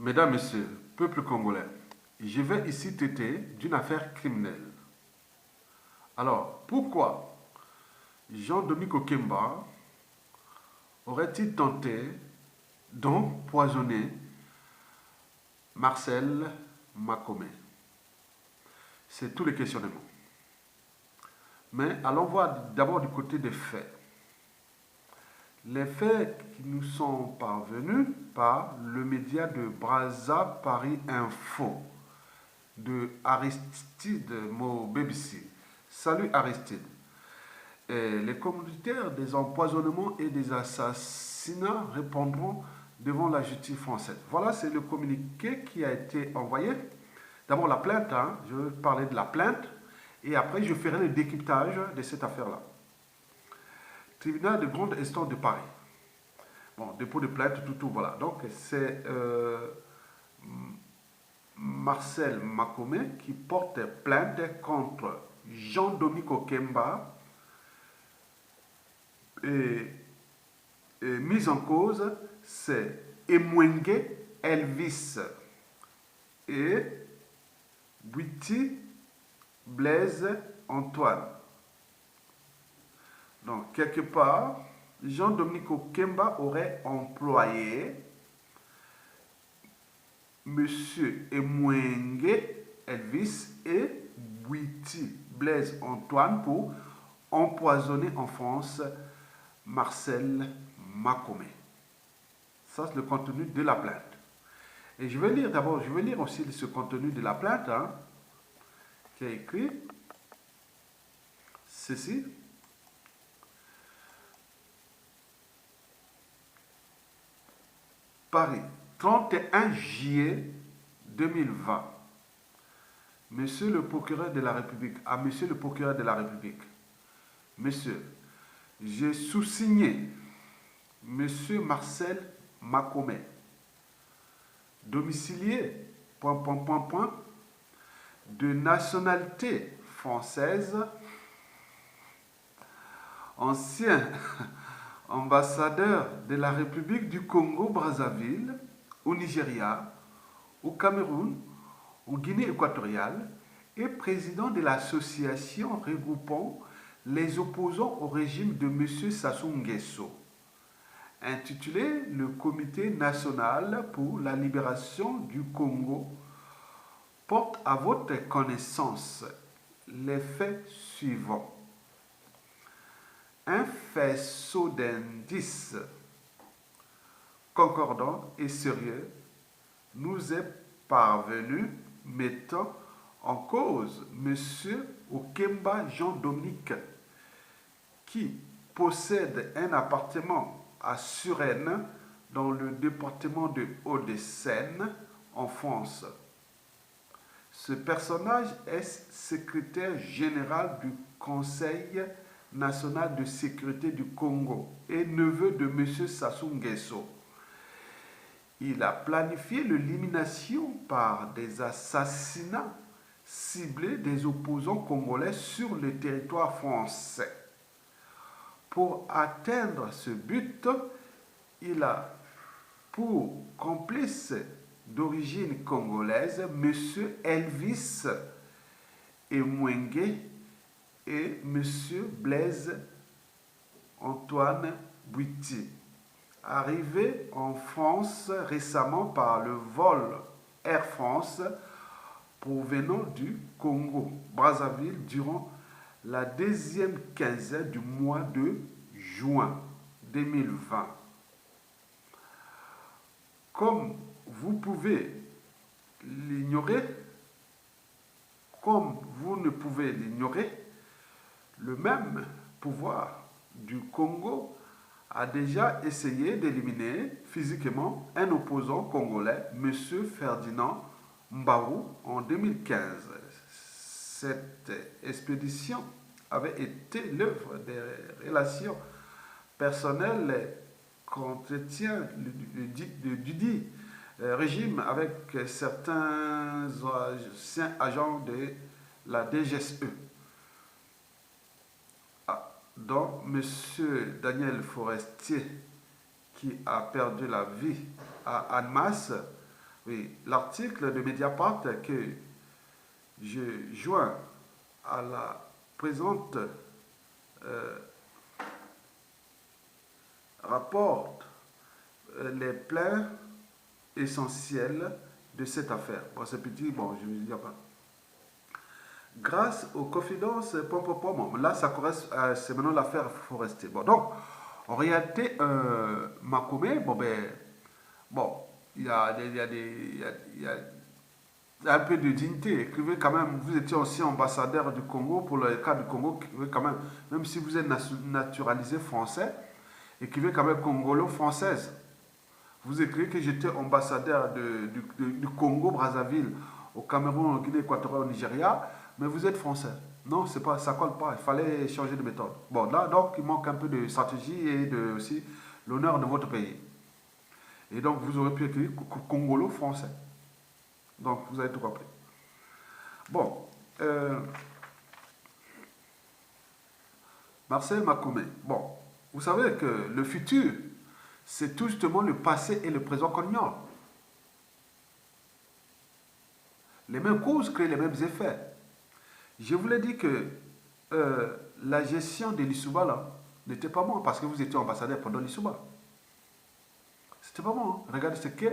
Mesdames, Messieurs, peuple congolais, je vais ici traiter d'une affaire criminelle. Alors, pourquoi Jean-Dominique Okemba aurait-il tenté d'empoisonner Marcel Makome? C'est tous les questionnements. Mais allons voir d'abord du côté des faits. Les faits qui nous sont parvenus par le média de Brazza Paris Info de Aristide Mobebisi. Salut Aristide. Et les commanditaires des empoisonnements et des assassinats répondront devant la justice française. Voilà, c'est le communiqué qui a été envoyé. D'abord la plainte, je vais parler de la plainte, et après je ferai le décryptage de cette affaire-là. Tribunal de grande instance de Paris. Bon, dépôt de plainte, tout, voilà. Donc c'est Marcel Makome qui porte plainte contre Jean-Dominique Okemba et mise en cause, c'est Emwenge Elvis et Bwiti Blaise Antoine. Donc, quelque part, Jean-Dominique Okemba aurait employé M. Emwenge Elvis et Bwiti Blaise Antoine pour empoisonner en France Marcel Makome. Ça, c'est le contenu de la plainte. Et je vais lire d'abord, je vais lire aussi ce contenu de la plainte, qui est écrit ceci. Paris, 31 juillet 2020. Monsieur le procureur de la République, à Monsieur le procureur de la République, Monsieur, j'ai sous-signé Monsieur Marcel Makome, domicilié, de nationalité française, ancien ambassadeur de la République du Congo-Brazzaville, au Nigeria, au Cameroun, en Guinée équatoriale, et président de l'association regroupant les opposants au régime de M. Sassou Nguesso, intitulé le Comité national pour la libération du Congo, porte à votre connaissance les faits suivants. Un faisceau d'indices concordants et sérieux nous est parvenu mettant en cause M. Okemba Jean-Dominique, qui possède un appartement à Suresnes, dans le département de Hauts-de-Seine, en France. Ce personnage est secrétaire général du Conseil national de sécurité du Congo et neveu de M. Sassou Nguesso. Il a planifié l'élimination par des assassinats ciblés des opposants congolais sur le territoire français. Pour atteindre ce but, il a pour complice d'origine congolaise M. Elvis Emwenge et M. Blaise Antoine Bwiti, arrivé en France récemment par le vol Air France provenant du Congo-Brazzaville durant la deuxième quinzaine du mois de juin 2020. Comme vous pouvez l'ignorer, comme vous ne pouvez l'ignorer, le même pouvoir du Congo a déjà essayé d'éliminer physiquement un opposant congolais, M. Ferdinand Mbarou, en 2015. Cette expédition avait été l'œuvre des relations personnelles qu'entretient le dit régime avec certains anciens agents de la DGSE, dont M. Daniel Forestier, qui a perdu la vie à Annemasse Oui, l'article de Mediapart que je joins à la présente rapporte les plans essentiels de cette affaire. Bon, c'est petit, bon, je ne dis pas. Grâce aux confidences, là, ça correspond, c'est maintenant l'affaire Forestier. Bon, donc, en réalité, Makomé, bon, il y a, des- il y a des, il y a un peu de dignité. Écrivez quand même, vous étiez aussi ambassadeur du Congo, pour le cas du Congo, écrivez quand même si vous êtes naturalisé français, écrivez quand même congolo-française. Vous écrivez que j'étais ambassadeur du Congo-Brazzaville, au Cameroun, au Guinée équatoriale, au Nigeria, mais vous êtes français. Non, c'est pas, ça colle pas. Il fallait changer de méthode. Bon, là, donc, il manque un peu de stratégie et aussi l'honneur de votre pays. Et donc, vous aurez pu écrire Congolo-français. Donc, vous avez tout compris. Bon, Marcel Makoumé. Bon, vous savez que le futur, c'est tout justement le passé et le présent qu'on ignore. Les mêmes causes créent les mêmes effets. Je vous l'ai dit que la gestion de l'Issouba, là, n'était pas moi, parce que vous étiez ambassadeur pendant l'Issouba. C'était pas moi. Hein. Regardez ce que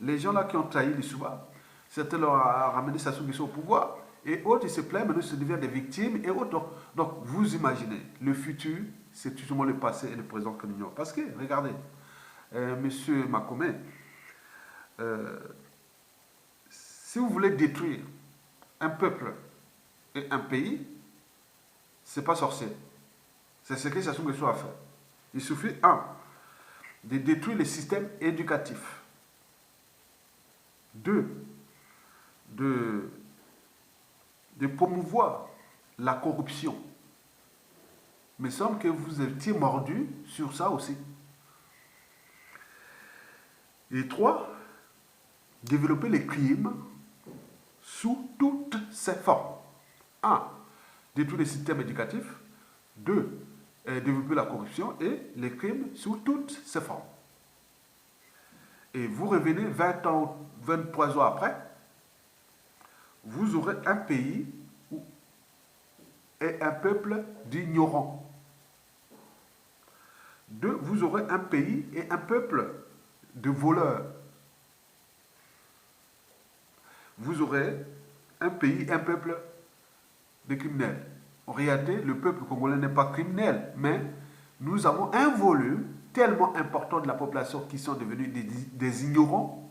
les gens là qui ont trahi l'Issouba, c'était leur a ramené Sassou Nguesso au pouvoir, et autres, ils se plaignent, maintenant ils se deviennent des victimes, et autres. Donc, vous imaginez, le futur, c'est toujours le passé et le présent que nous ignore. Parce que, regardez, monsieur Makomé, si vous voulez détruire un peuple et un pays, c'est pas sorcier. C'est ce que Sassou Nguesso a fait. Il suffit, un, de détruire le système éducatif. Deux, de promouvoir la corruption. Mais il semble que vous étiez mordu sur ça aussi. Et trois, développer les crimes sous toutes ses formes. Un, détruire les systèmes éducatifs. Deux, développer la corruption et les crimes sous toutes ses formes. Et vous revenez 20 ans, 23 ans après, vous aurez un pays et un peuple d'ignorants. Deux, vous aurez un pays et un peuple de voleurs. Vous aurez un pays et un peuple de criminels. En réalité, le peuple congolais n'est pas criminel, mais nous avons un volume tellement important de la population qui sont devenus des ignorants,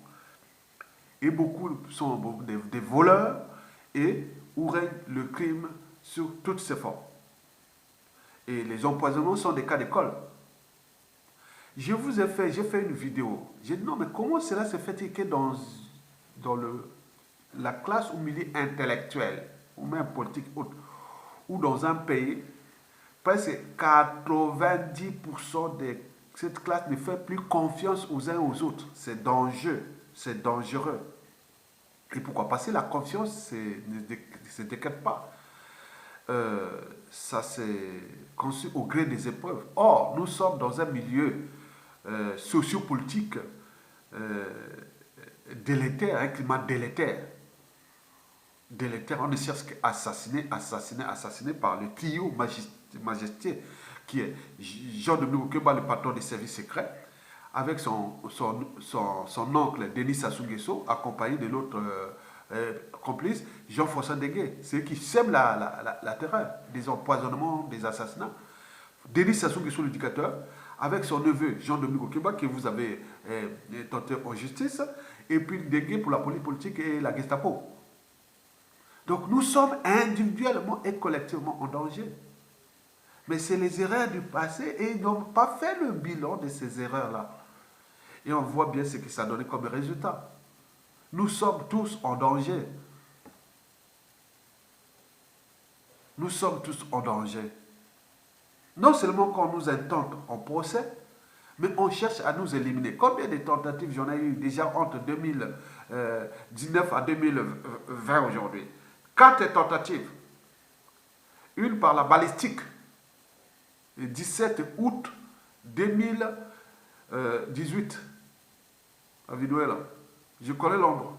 et beaucoup sont des voleurs, et où règne le crime sur toutes ses formes. Et les empoisonnements sont des cas d'école. J'ai fait une vidéo. J'ai dit non, mais comment cela se fait que dans la classe ou milieu intellectuel, ou même politique, ou dans un pays, presque 90% de cette classe ne fait plus confiance aux uns aux autres. C'est dangereux. C'est dangereux. Et pourquoi passer la confiance, ne se décrète pas. Ça s'est conçu au gré des épreuves. Or, nous sommes dans un milieu sociopolitique délétère, un climat délétère. Délétère, on ne cherche qu'assassiner, assassiner, assassiner par le trio majestueux qui est Jean-Dominique Okeba, le patron des services secrets, avec son oncle Denis Sassou Nguesso, accompagné de l'autre complice, Jean-François Deguet. C'est eux qui sèment la terreur, des empoisonnements, des assassinats. Denis Sassou Nguesso, l'éducateur, avec son neveu Jean-Dominique Okeba, que vous avez tenté en justice, et puis Deguet pour la police politique et la Gestapo. Donc nous sommes individuellement et collectivement en danger. Mais c'est les erreurs du passé et ils n'ont pas fait le bilan de ces erreurs-là. Et on voit bien ce que ça a donné comme résultat. Nous sommes tous en danger. Nous sommes tous en danger. Non seulement quand on nous intente en procès, mais on cherche à nous éliminer. Combien de tentatives j'en ai eu déjà entre 2019 à 2020 aujourd'hui? 4 tentatives. Une par la balistique, le 17 août 2018, à Vidouela. Je connais Londres.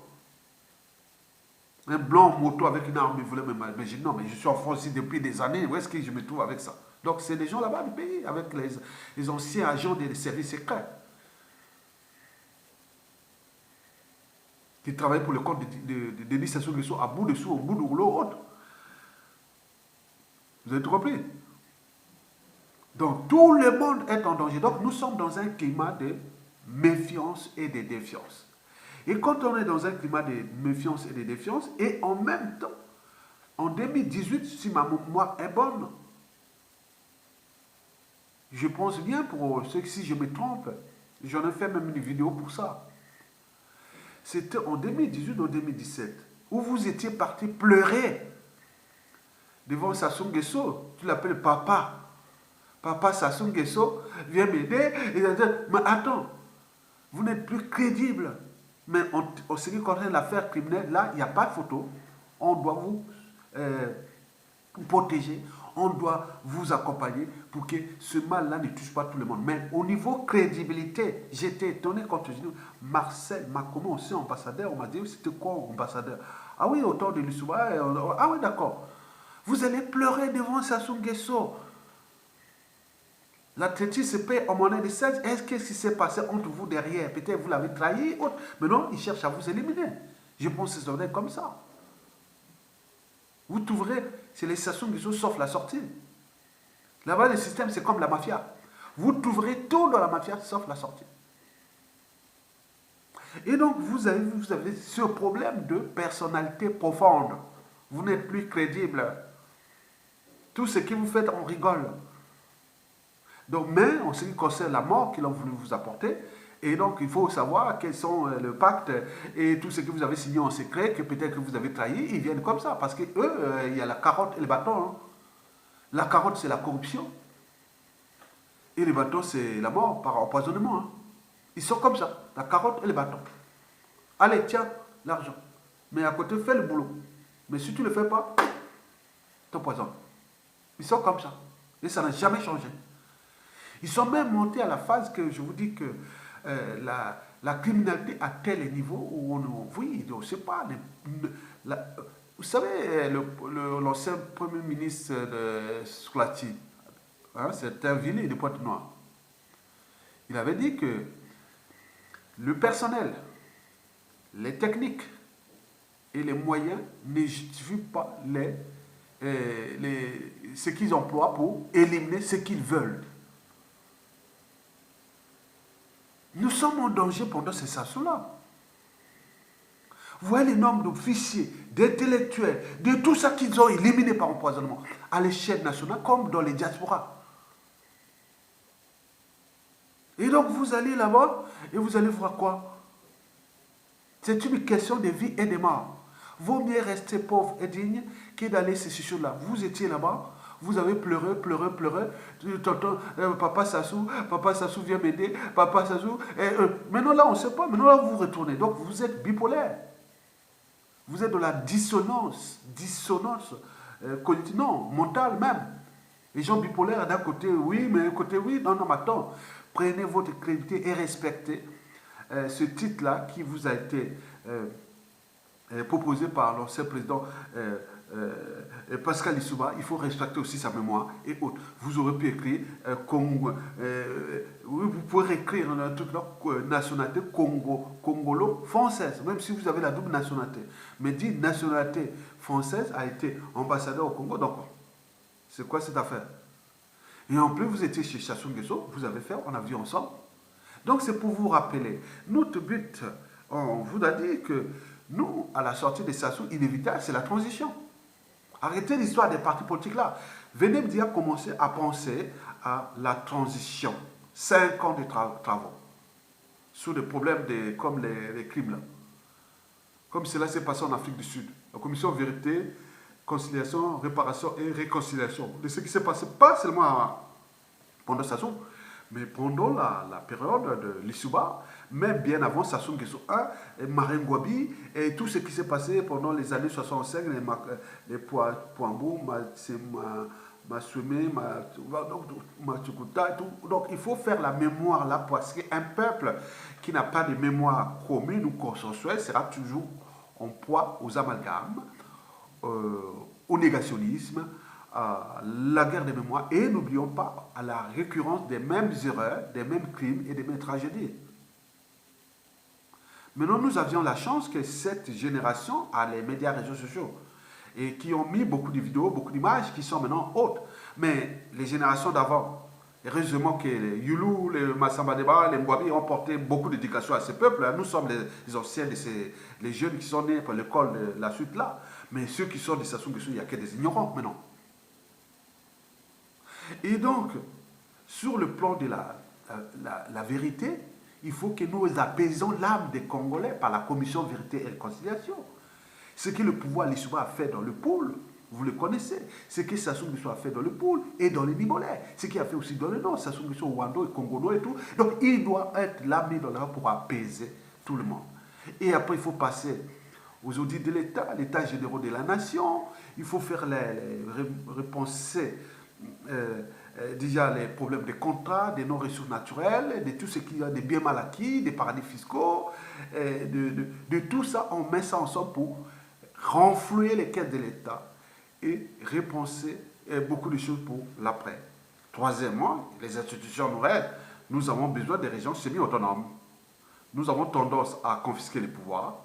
Un blanc en moto avec une arme, il voulait me mal. Mais je dis non, mais je suis en France ici depuis des années. Où est-ce que je me trouve avec ça? Donc c'est des gens là-bas du pays, avec les anciens agents des services secrets, qui travaillent pour le compte de Denis Sassou Nguesso à bout de sous, au bout de rouleau autre. Vous avez tout compris? Donc tout le monde est en danger. Donc nous sommes dans un climat de méfiance et de défiance. Et quand on est dans un climat de méfiance et de défiance, et en même temps, en 2018, si ma mémoire est bonne, je pense bien pour ceux que si je me trompe, j'en ai fait même une vidéo pour ça. C'était en 2018 ou 2017, où vous étiez parti pleurer devant Sassou Nguesso. Tu l'appelles papa. Papa Sassou Nguesso vient m'aider. Et il dit, mais attends, vous n'êtes plus crédible. Mais en ce qui concerne l'affaire criminelle, là, il n'y a pas de photo. On doit vous protéger. On doit vous accompagner pour que ce mal-là ne touche pas tout le monde. Mais au niveau crédibilité, j'étais étonné quand je dis Marcel Makomo, aussi ambassadeur. On m'a dit, c'était quoi ambassadeur? Ah oui, autant de Lissouba. Ah oui, d'accord. Vous allez pleurer devant Sassou Nguesso. La traîtrise se paie en monnaie de 16. Est-ce que ce qui s'est passé entre vous derrière? Peut-être vous l'avez trahi. Mais non, il cherche à vous éliminer. Je pense que c'est comme ça. Vous trouverez, c'est les Sassou Nguesso sauf la sortie. Là-bas, le système, c'est comme la mafia. Vous trouverez tout dans la mafia sauf la sortie. Et donc, vous avez ce problème de personnalité profonde. Vous n'êtes plus crédible. Tout ce que vous faites, on rigole. Donc, mais en ce qui concerne la mort qu'ils ont voulu vous apporter, et donc il faut savoir quels sont le pacte et tout ce que vous avez signé en secret, que peut-être que vous avez trahi, ils viennent comme ça, parce que eux, il y a la carotte et le bâton. Hein. La carotte, c'est la corruption, et le bâton, c'est la mort par empoisonnement. Hein. Ils sont comme ça, la carotte et le bâton. Allez, tiens, l'argent. Mais à côté, fais le boulot. Mais si tu ne le fais pas, t'empoisonnes. Ils sont comme ça. Et ça n'a jamais changé. Ils sont même montés à la phase que je vous dis que la criminalité à tel niveau où oui, je ne sais pas. Vous savez, l'ancien premier ministre de Swati, hein, c'est un Villiers de Pointe-Noire, il avait dit que le personnel, les techniques et les moyens ne justifient pas ce qu'ils emploient pour éliminer ce qu'ils veulent. Nous sommes en danger pendant ces Sassou-là. Vous voyez le nombre d'officiers, d'intellectuels, de tout ça qu'ils ont éliminé par empoisonnement à l'échelle nationale comme dans les diasporas. Et donc vous allez là-bas et vous allez voir quoi? C'est une question de vie et de mort. Vaut mieux rester pauvre et digne que d'aller ces choses-là. Vous étiez là-bas, vous avez pleuré, pleuré, pleuré. Tonton, papa Sassou vient m'aider, papa Sassou. Maintenant là, on ne sait pas, maintenant là, vous vous retournez. Donc vous êtes bipolaire. Vous êtes dans la dissonance cognitive, non, mentale même. Les gens bipolaires, d'un côté, oui, mais d'un côté, oui, non, non, mais attends. Prenez votre crédibilité et respectez ce titre-là qui vous a été proposé par l'ancien président Pascal Lissouba. Il faut respecter aussi sa mémoire et autres. Vous aurez pu écrire Congo, vous pouvez écrire un truc là, nationalité congolo-française, même si vous avez la double nationalité. Mais dit nationalité française, a été ambassadeur au Congo. Donc, c'est quoi cette affaire? Et en plus, vous étiez chez Sassou Nguesso, vous avez fait, on a vu ensemble. Donc, c'est pour vous rappeler. Notre but, on vous a dit que nous, à la sortie de Sassou, inévitable, c'est la transition. Arrêtez l'histoire des partis politiques là. Venez me dire, commencer à penser à la transition. 5 ans de travaux. Sur des problèmes comme les crimes là. Comme cela s'est passé en Afrique du Sud. La commission vérité, conciliation, réparation et réconciliation. De ce qui s'est passé, pas seulement pendant Sassou, mais pendant la période de Lissouba, même bien avant Sassou Nguesso 1, et Marine Gouabi, et tout ce qui s'est passé pendant les années 65, les Poambou, Massoumé, Machukuta, et tout. Donc il faut faire la mémoire là, parce qu'un peuple qui n'a pas de mémoire commune ou consensuelle sera toujours en proie aux amalgames, au négationnisme, à la guerre des mémoires. Et n'oublions pas à la récurrence des mêmes erreurs, des mêmes crimes et des mêmes tragédies. Maintenant, nous avions la chance que cette génération a les médias réseaux sociaux et qui ont mis beaucoup de vidéos, beaucoup d'images qui sont maintenant hautes. Mais les générations d'avant, heureusement que les Youlou, les Massamba Deba, les Mwabi ont porté beaucoup d'éducation à ce peuple. Nous sommes les anciens, les jeunes qui sont nés pour l'école de la suite là. Mais ceux qui sont des Sassou Nguesso, il n'y a que des ignorants maintenant. Et donc, sur le plan de la vérité, il faut que nous apaisons l'âme des Congolais par la commission vérité et réconciliation. Ce que le pouvoir Lissouba a fait dans le pôle, vous le connaissez. Ce que Sassou Nguesso a fait dans le pôle et dans les Nibonais. Ce qu'il a fait aussi dans le nord, Sassou Nguesso, Wando et Congono et tout. Donc il doit être l'ami dans l'art pour apaiser tout le monde. Et après, il faut passer aux audits de l'État, l'État général de la nation. Il faut faire repenser déjà les problèmes des contrats, des non-ressources naturelles, de tout ce qui a des biens mal acquis, des paradis fiscaux, de tout ça, on met ça ensemble pour renflouer les caisses de l'État et repenser beaucoup de choses pour l'après. Troisièmement, les institutions nous aident. Nous avons besoin des régions semi-autonomes. Nous avons tendance à confisquer les pouvoirs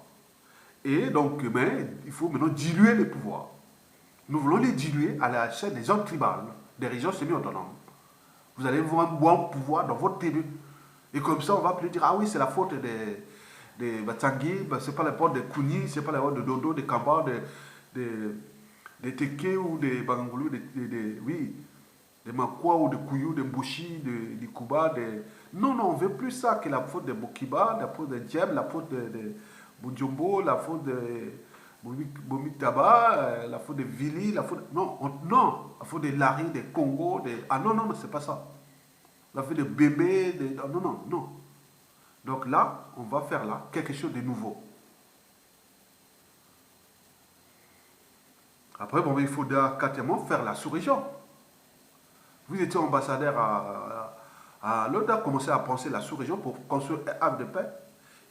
et donc il faut maintenant diluer les pouvoirs. Nous voulons les diluer à la chaîne des zones tribales, des régions semi-autonomes. Vous allez voir un bon pouvoir dans votre tribu. Et comme ça, on va plus dire, ah oui, c'est la faute des Batangui, c'est pas la faute des Kouni, c'est pas la faute de Dodo, des Kamba, des Teke ou des Bangoulou, oui, des Makwa ou des Kouyou, des Mbouchi, des Kuba. Non, non, on veut plus ça que la faute de Bokiba, la faute de Djem, la faute de Bunjombo, la faute de Bomitaba, la faute de Vili, la faute... Non, non, la faute de Lari, des Congo, ah non, non, non, c'est pas ça. La faute de Bébé, non, non, non. Donc là, on va faire là quelque chose de nouveau. Après, bon, il faudra quatrièmement faire la sous-région. Vous étiez ambassadeur à l'autre, commencé à penser la sous-région pour construire un havre de paix.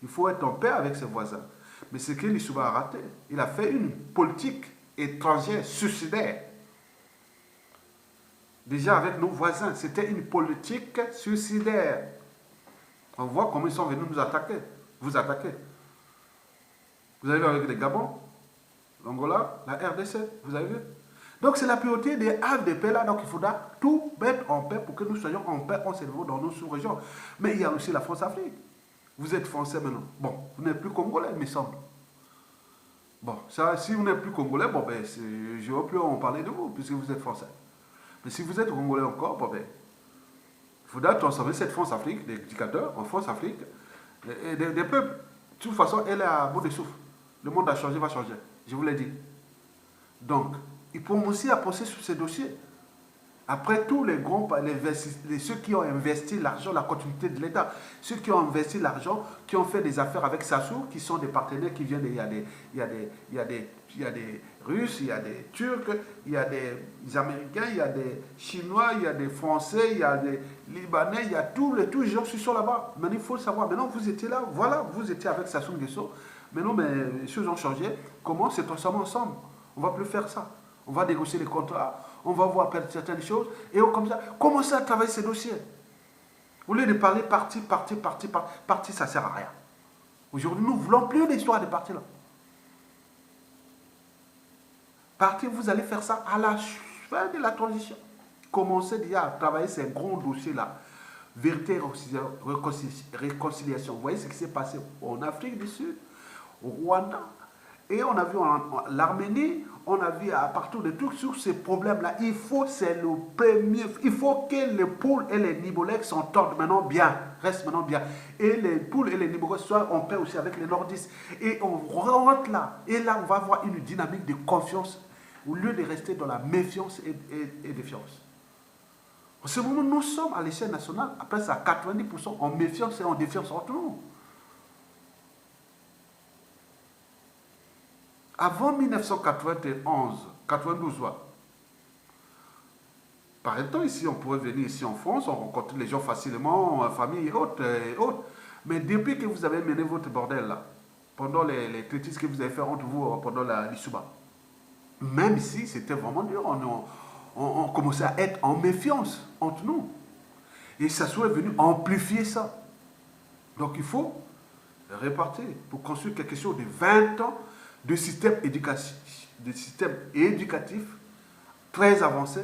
Il faut être en paix avec ses voisins. Mais ce que Lissouba a raté, il a fait une politique étrangère suicidaire. Déjà avec nos voisins, c'était une politique suicidaire. On voit comment ils sont venus nous attaquer, vous attaquer. Vous avez vu avec les Gabon, l'Angola, la RDC, vous avez vu. Donc c'est la priorité des havres de paix là, donc il faudra tout mettre en paix pour que nous soyons en paix, en cerveau dans nos sous-régions. Mais il y a aussi la France-Afrique. Vous êtes français maintenant. Bon, vous n'êtes plus congolais, il me semble. Bon, ça, si vous n'êtes plus congolais, bon, ben, je ne veux plus en parler de vous, puisque vous êtes français. Mais si vous êtes congolais encore, bon, ben, il faudra transformer cette France-Afrique, des dictateurs, en France-Afrique, des peuples. De toute façon, elle est à bout de souffle. Le monde a changé, va changer. Je vous l'ai dit. Donc, ils pourront aussi approcher sur ces dossiers. Après tous les grands, ceux qui ont investi l'argent, la continuité de l'État, ceux qui ont investi l'argent, qui ont fait des affaires avec Sassou, qui sont des partenaires qui viennent, il y a des Russes, il y a des Turcs, il y a des Américains, il y a des Chinois, il y a des Français, il y a des Libanais, il y a tous les gens qui sont là-bas. Maintenant, il faut le savoir. Maintenant, vous étiez là, voilà, vous étiez avec Sassou Nguesso. Maintenant, mais les choses ont changé. Comment se transformer ensemble? On ne va plus faire ça. On va négocier les contrats, on va voir certaines choses, et comme ça, commencer à travailler ces dossiers. Au lieu de parler parti, ça ne sert à rien. Aujourd'hui, nous ne voulons plus l'histoire des partis là. Parti, vous allez faire ça à la fin de la transition. Commencez déjà à travailler ces grands dossiers-là. Vérité, réconciliation. Vous voyez ce qui s'est passé en Afrique du Sud, au Rwanda, et on a vu l'Arménie, on a vu à partout de tout sur ces problèmes-là. Il faut, c'est le premier, il faut que les poules et les Nibolèques s'entendent maintenant bien, restent maintenant bien. Et les poules et les Nibolèques soient en paix aussi avec les nordistes. Et on rentre là, et là on va avoir une dynamique de confiance au lieu de rester dans la méfiance et défiance. En ce moment, nous sommes à l'échelle nationale, après ça, 90% en méfiance et en défiance entre nous. Avant 1991, 92, par exemple, ici, on pouvait venir ici en France, on rencontrait les gens facilement, famille et autres. Mais depuis que vous avez mené votre bordel là, pendant les traités que vous avez fait entre vous pendant l'Issouba, même si c'était vraiment dur, on commençait à être en méfiance entre nous. Et ça soit venu amplifier ça. Donc il faut répartir pour construire quelque chose de 20 ans de système éducatif très avancé,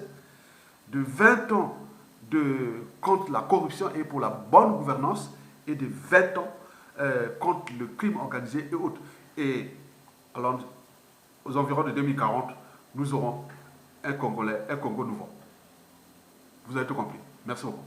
de 20 ans contre la corruption et pour la bonne gouvernance, et de 20 ans contre le crime organisé et autres. Et alors, aux environs de 2040, nous aurons un Congo nouveau. Vous avez tout compris. Merci beaucoup.